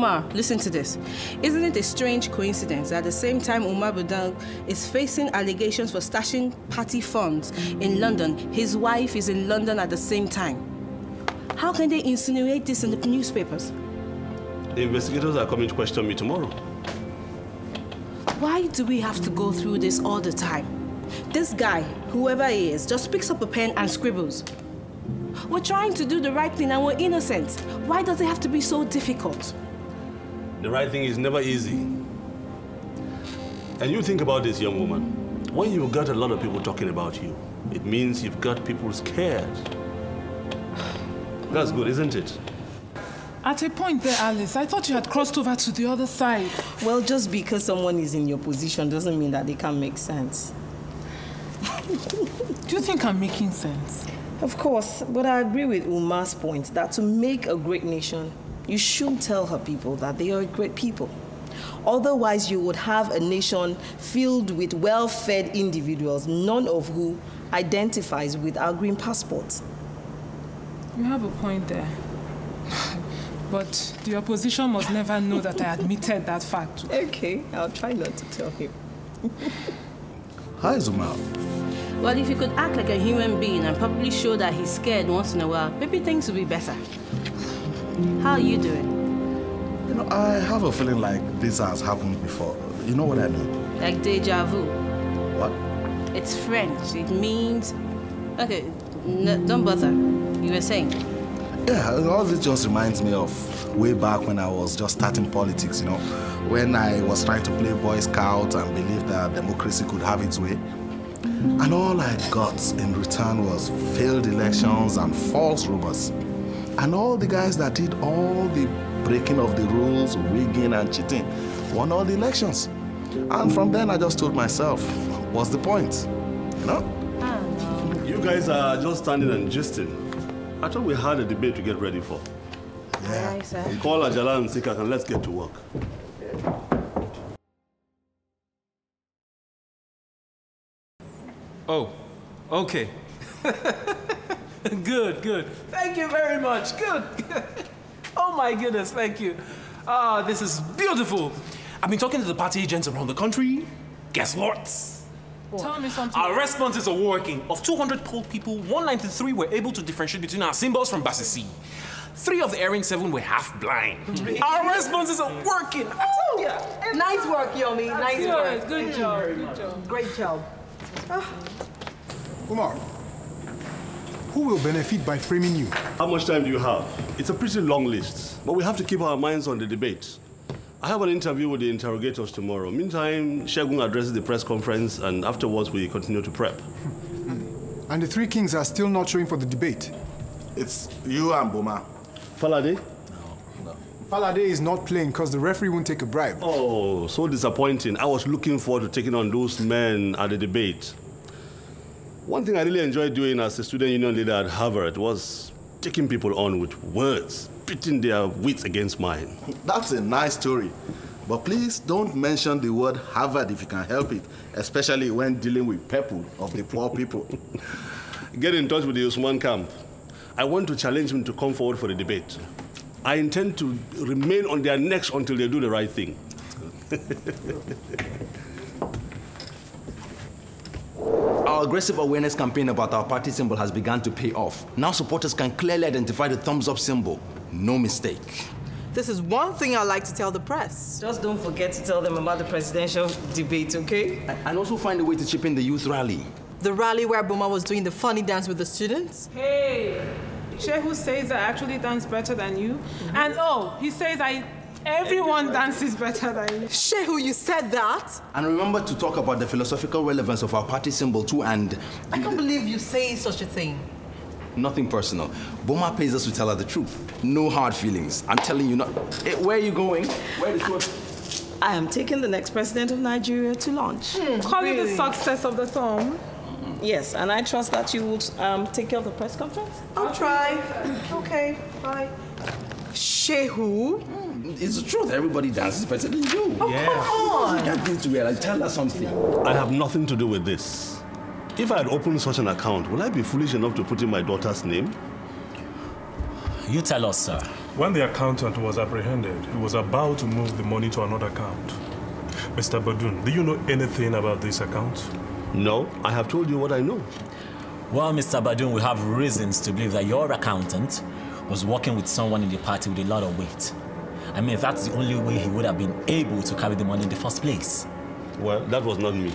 Umar, listen to this. Isn't it a strange coincidence that at the same time Umar Budang is facing allegations for stashing party funds in London, his wife is in London at the same time? How can they insinuate this in the newspapers? The investigators are coming to question me tomorrow. Why do we have to go through this all the time? This guy, whoever he is, just picks up a pen and scribbles. We're trying to do the right thing and we're innocent. Why does it have to be so difficult? The right thing is never easy. And you think about this, young woman. When you've got a lot of people talking about you, it means you've got people scared. That's good, isn't it? At a point there, Alice, I thought you had crossed over to the other side. Well, just because someone is in your position doesn't mean that they can't make sense. Do you think I'm making sense? Of course, but I agree with Umar's point that to make a great nation, you should tell her people that they are great people. Otherwise, you would have a nation filled with well-fed individuals, none of who identifies with our green passports. You have a point there. But the opposition must never know that I admitted that fact. Okay, I'll try not to tell him. Hi, Zuma. Well, if he could act like a human being and probably show that he's scared once in a while, maybe things will be better. How are you doing? You know, I have a feeling like this has happened before. You know what I mean? Like deja vu. What? It's French. It means... Okay, no, don't bother. You were saying? Yeah, all this just reminds me of way back when I was just starting politics, you know, when I was trying to play Boy Scout and believe that democracy could have its way. And all I got in return was failed elections and false rumors. And all the guys that did all the breaking of the rules, rigging and cheating, won all the elections. And from then I just told myself, what's the point? You know? You guys are just standing and gisting. I thought we had a debate to get ready for. Yeah. Right, sir. Call Ajala and Sikak and let's get to work. Oh, okay. Good, good. Thank you very much. Good. Oh my goodness, thank you. Ah, this is beautiful. I've been talking to the party agents around the country. Guess what? Tell me something. Our responses are working. Of 200 polled people, 193 were able to differentiate between our symbols from Basisi. 3 of the erring 7 were half blind. Our responses are working. Nice work, Yomi. Nice work. Good job. Good job. Great job. Umar, who will benefit by framing you? How much time do you have? It's a pretty long list, but we have to keep our minds on the debate. I have an interview with the interrogators tomorrow. Meantime, Shegun addresses the press conference, and afterwards we continue to prep. And the 3 kings are still not showing for the debate. It's you and Boma. Falade? No. Falade is not playing because the referee won't take a bribe. Oh, so disappointing. I was looking forward to taking on those men at the debate. One thing I really enjoyed doing as a student union leader at Harvard was taking people on with words, pitting their wits against mine. That's a nice story. But please don't mention the word Harvard if you can help it, especially when dealing with people of the poor people. Get in touch with the Usman camp. I want to challenge him to come forward for the debate. I intend to remain on their necks until they do the right thing. Our aggressive awareness campaign about our party symbol has begun to pay off. Now supporters can clearly identify the thumbs-up symbol. No mistake. This is one thing I like to tell the press. Just don't forget to tell them about the presidential debate, okay? And also find a way to chip in the youth rally. The rally where Boma was doing the funny dance with the students. Hey, Shehu says I actually dance better than you. And oh, he says everyone dances better than you. Shehu, you said that? And remember to talk about the philosophical relevance of our party symbol too, and... I can't believe you say such a thing. Nothing personal. Boma pays us to tell her the truth. No hard feelings. I'm telling you not... Hey, where are you going? Where is it? I am taking the next president of Nigeria to lunch. Call it the success of the thumb. Yes, and I trust that you would take care of the press conference. I'll try. Okay, bye. Shehu? It's the truth. Everybody dances better than you. Oh, yeah. Come on. You can't think to realize. Tell her something. I have nothing to do with this. If I had opened such an account, would I be foolish enough to put in my daughter's name? You tell us, sir. When the accountant was apprehended, he was about to move the money to another account. Mr. Badun, do you know anything about this account? No, I have told you what I know. Well, Mr. Badun, we have reasons to believe that your accountant was working with someone in the party with a lot of weight. I mean, that's the only way he would have been able to carry the money in the first place. Well, that was not me.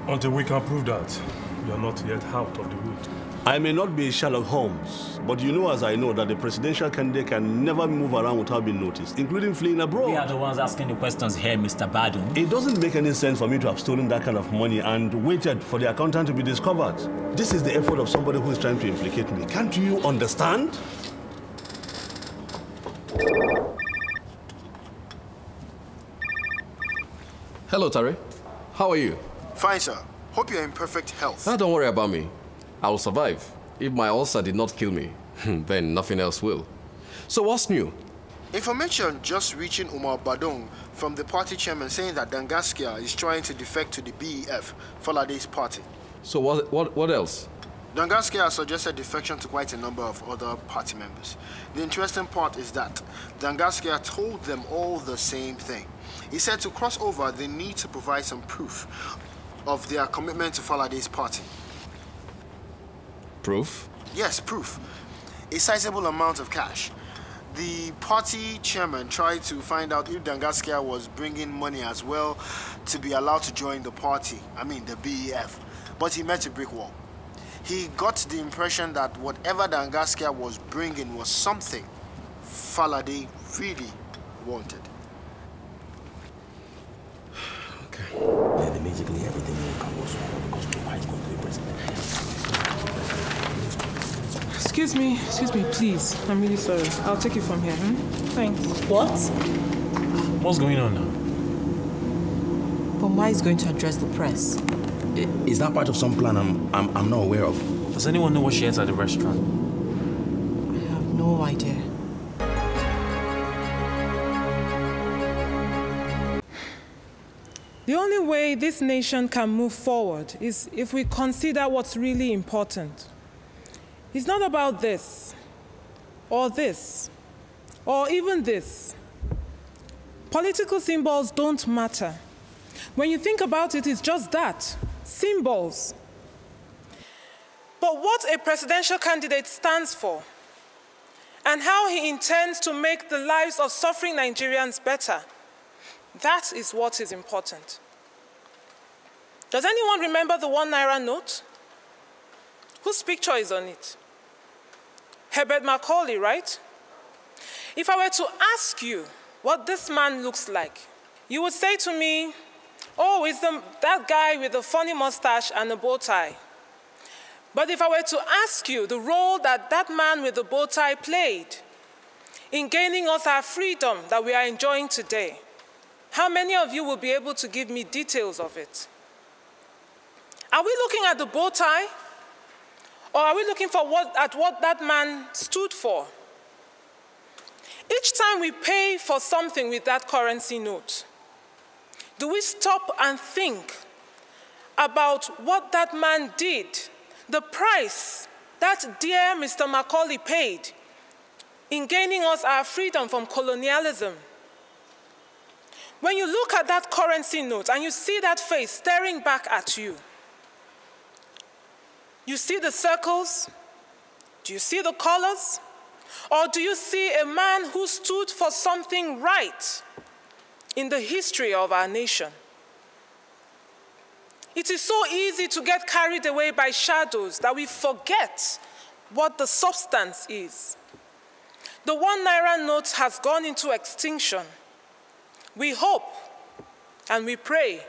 Until we can prove that, you are not yet out of the wood. I may not be Sherlock Holmes, but you know as I know that the presidential candidate can never move around without being noticed, including fleeing abroad. We are the ones asking the questions here, Mr. Badun. It doesn't make any sense for me to have stolen that kind of money and waited for the accountant to be discovered. This is the effort of somebody who is trying to implicate me. Can't you understand? Hello, Tari. How are you? Fine, sir. Hope you're in perfect health. Don't worry about me. I will survive. If my ulcer did not kill me, then nothing else will. So what's new? Information just reaching Umar Badung from the party chairman saying that Dangaskia is trying to defect to the BEF, Falade's party. So what else? Dangaskia has suggested defection to quite a number of other party members. The interesting part is that Dangaskia told them all the same thing. He said to cross over, they need to provide some proof of their commitment to Falade's party. Proof? Yes, proof. A sizable amount of cash. The party chairman tried to find out if Dangaskia was bringing money as well to be allowed to join the party, the BEF, but he met a brick wall. He got the impression that whatever Dangaskia was bringing was something Falade really wanted. Okay. Then basically everything will come also because Joma is going to be president. Excuse me, please. I'm really sorry. I'll take it from here. Thanks. What? What's going on now? Boma is going to address the press. Is that part of some plan I'm not aware of? Does anyone know what she ate at the restaurant? I have no idea. The only way this nation can move forward is if we consider what's really important. It's not about this, or even this. Political symbols don't matter. When you think about it, it's just that, symbols. But what a presidential candidate stands for, and how he intends to make the lives of suffering Nigerians better, that is what is important. Does anyone remember the ₦1 note? Whose picture is on it? Herbert Macaulay, right? If I were to ask you what this man looks like, you would say to me, oh, it's that guy with the funny mustache and the bow tie. But if I were to ask you the role that that man with the bow tie played in gaining us our freedom that we are enjoying today, how many of you will be able to give me details of it? Are we looking at the bow tie? Or are we looking at what that man stood for? Each time we pay for something with that currency note, do we stop and think about what that man did, the price that dear Mr. Macaulay paid in gaining us our freedom from colonialism? When you look at that currency note and you see that face staring back at you, you see the circles? Do you see the colors? Or do you see a man who stood for something right in the history of our nation? It is so easy to get carried away by shadows that we forget what the substance is. The ₦1 note has gone into extinction. We hope and we pray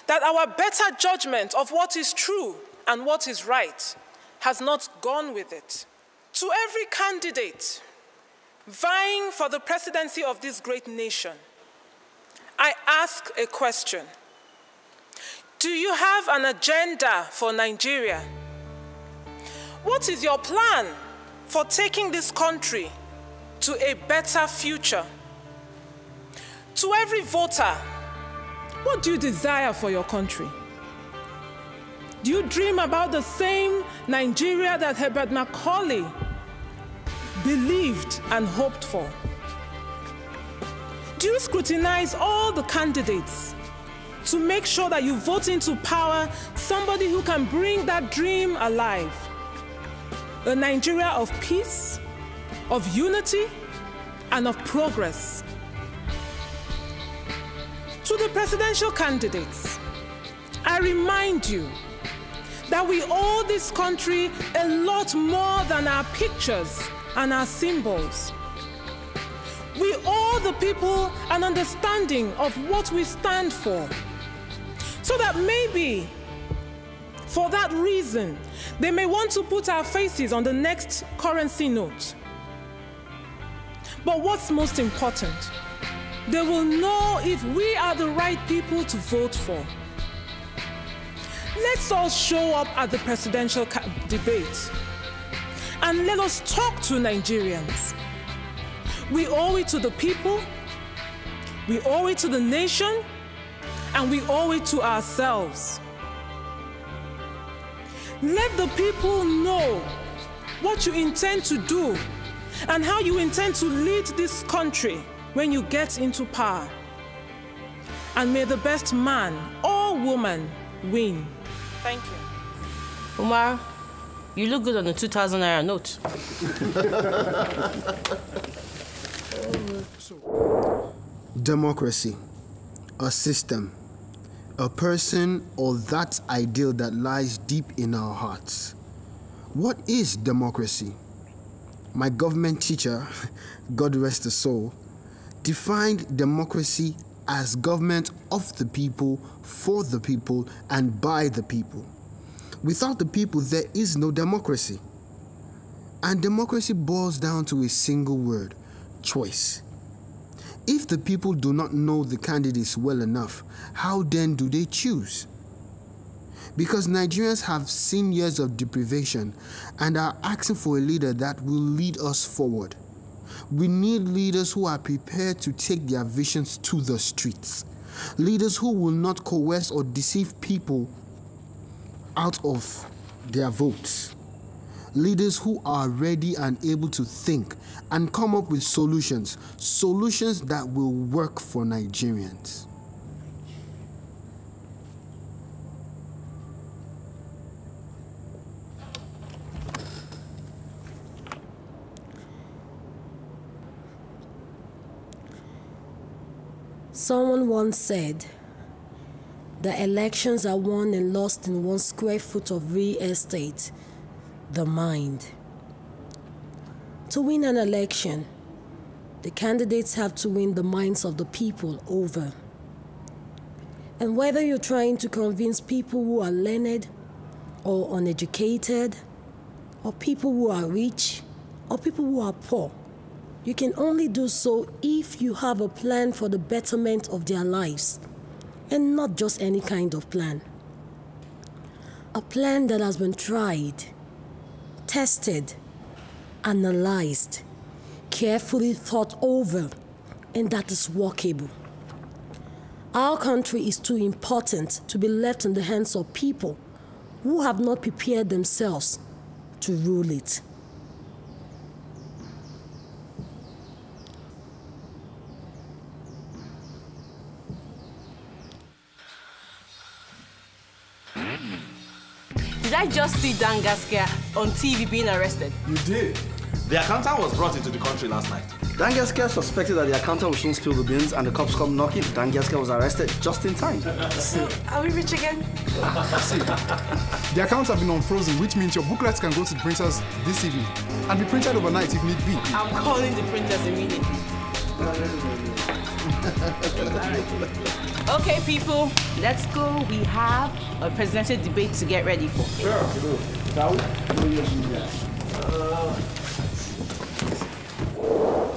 that our better judgment of what is true and what is right has not gone with it. To every candidate vying for the presidency of this great nation, I ask a question. Do you have an agenda for Nigeria? What is your plan for taking this country to a better future? To every voter, what do you desire for your country? Do you dream about the same Nigeria that Herbert Macaulay believed and hoped for? Do you scrutinize all the candidates to make sure that you vote into power somebody who can bring that dream alive? A Nigeria of peace, of unity, and of progress. To the presidential candidates, I remind you that we owe this country a lot more than our pictures and our symbols. We owe the people an understanding of what we stand for, so that maybe, for that reason, they may want to put our faces on the next currency note. But what's most important, they will know if we are the right people to vote for. Let's all show up at the presidential debate and let us talk to Nigerians. We owe it to the people, we owe it to the nation, and we owe it to ourselves. Let the people know what you intend to do and how you intend to lead this country when you get into power. And may the best man or woman win. Thank you. Umar, you look good on the 2,000 naira note. Democracy, a system, a person, or that ideal that lies deep in our hearts. What is democracy? My government teacher, God rest his soul, defined democracy as government of the people, for the people, and by the people. Without the people, there is no democracy. And democracy boils down to a single word: choice. If the people do not know the candidates well enough, how then do they choose? Because Nigerians have seen years of deprivation and are asking for a leader that will lead us forward. We need leaders who are prepared to take their visions to the streets. Leaders who will not coerce or deceive people out of their votes. Leaders who are ready and able to think and come up with solutions that will work for Nigerians. Someone once said, the elections are won and lost in 1 square foot of real estate, the mind. To win an election, the candidates have to win the minds of the people over. And whether you're trying to convince people who are learned or uneducated, or people who are rich, or people who are poor, you can only do so if you have a plan for the betterment of their lives, and not just any kind of plan. A plan that has been tried, tested, analyzed, carefully thought over, and that is workable. Our country is too important to be left in the hands of people who have not prepared themselves to rule it. Did I just see Dan Gaskia on TV being arrested? You did. The accountant was brought into the country last night. Dan Gaskia suspected that the accountant will soon spill the beans and the cops come knocking. Dan Gaskia was arrested just in time. Are we rich again? See, the accounts have been unfrozen, which means your booklets can go to the printers this evening and be printed overnight if need be. I'm calling the printers immediately. Okay, people, let's go. We have a presidential debate to get ready for. Sure.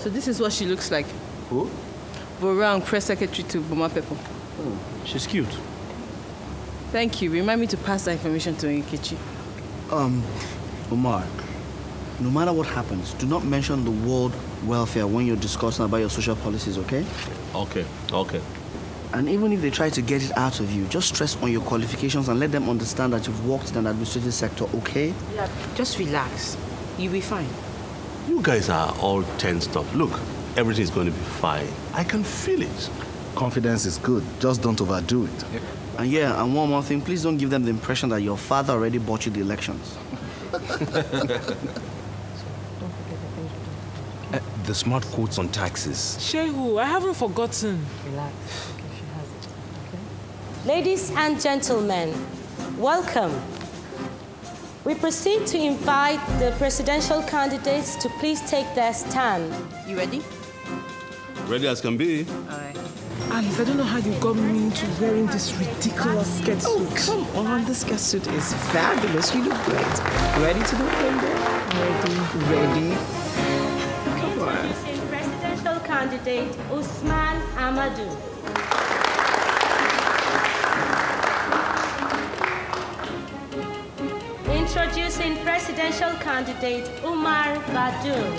So this is what she looks like. Who? Vorang, press secretary to Boma Pepo. Oh, she's cute. Thank you. Remind me to pass that information to Nkechi. Omar, no matter what happens, do not mention the word welfare when you're discussing about your social policies, okay? Okay, okay. And even if they try to get it out of you, just stress on your qualifications and let them understand that you've worked in an administrative sector, okay? Yeah, just relax. You'll be fine. You guys are all tensed up. Look, everything is going to be fine. I can feel it. Confidence is good. Just don't overdo it. And yeah, and one more thing. Please don't give them the impression that your father already bought you the elections. The smart quotes on taxes. Shehu, I haven't forgotten. Relax. Ladies and gentlemen, welcome. We proceed to invite the presidential candidates to please take their stand. You ready? Ready as can be. All right. Alice, I don't know how you got me into wearing this ridiculous skirt suit. Oh, come on. This skirt suit is fabulous. You look great. Ready to do it? Ready. Come on. Presidential candidate Usman Amadou. Introducing presidential candidate Umar Badoon.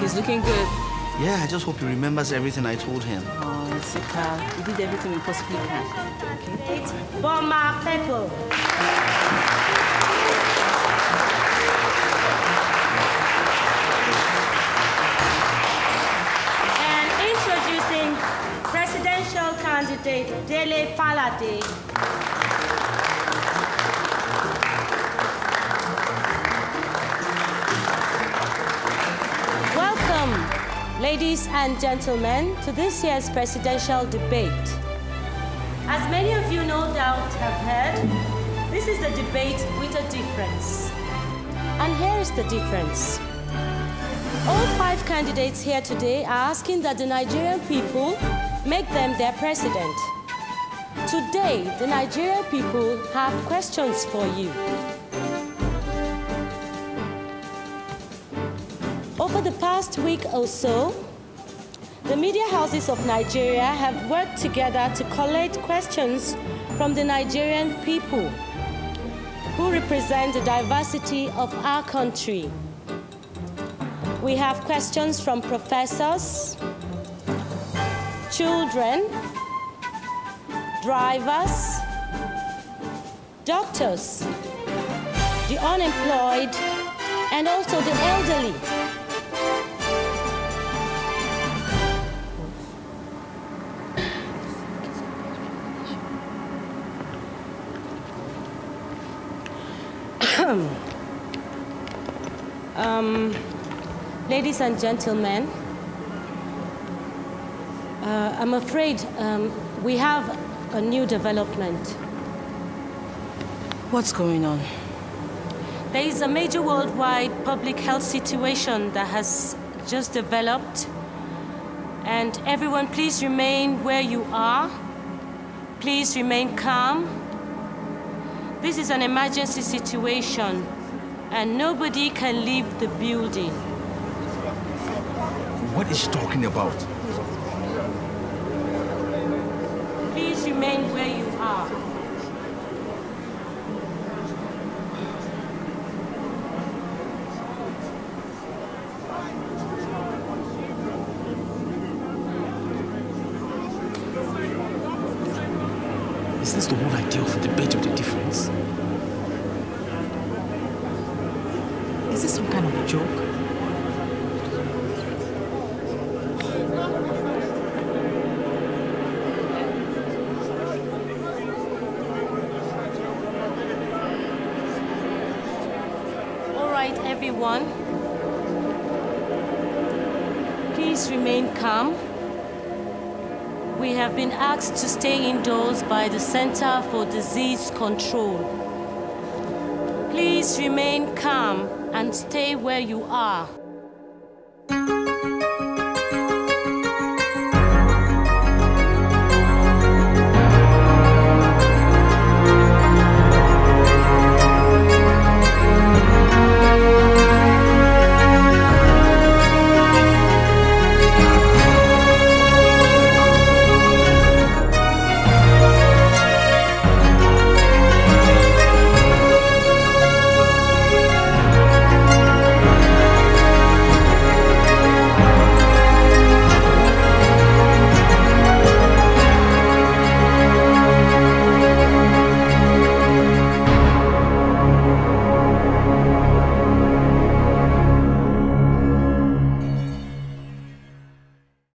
He's looking good. Yeah, I just hope he remembers everything I told him. Oh, Sika, we did everything we possibly can. Okay. Boma Pepo. And introducing presidential candidate Dele Falade. Ladies and gentlemen, to this year's presidential debate. As many of you no doubt have heard, this is a debate with a difference. And here is the difference. All 5 candidates here today are asking that the Nigerian people make them their president. Today, the Nigerian people have questions for you. Over the past week or so, the media houses of Nigeria have worked together to collate questions from the Nigerian people who represent the diversity of our country. We have questions from professors, children, drivers, doctors, the unemployed, and also the elderly. Ladies and gentlemen, I'm afraid we have a new development. What's going on? There is a major worldwide public health situation that has just developed. And everyone, please remain where you are. Please remain calm. This is an emergency situation, and nobody can leave the building. What is she talking about? Please remain where you are. Is this the whole idea of a debate of the difference? Is this some kind of a joke? All right, everyone. Please remain calm. We have been asked to stay indoors by the Center for Disease Control. Please remain calm and stay where you are.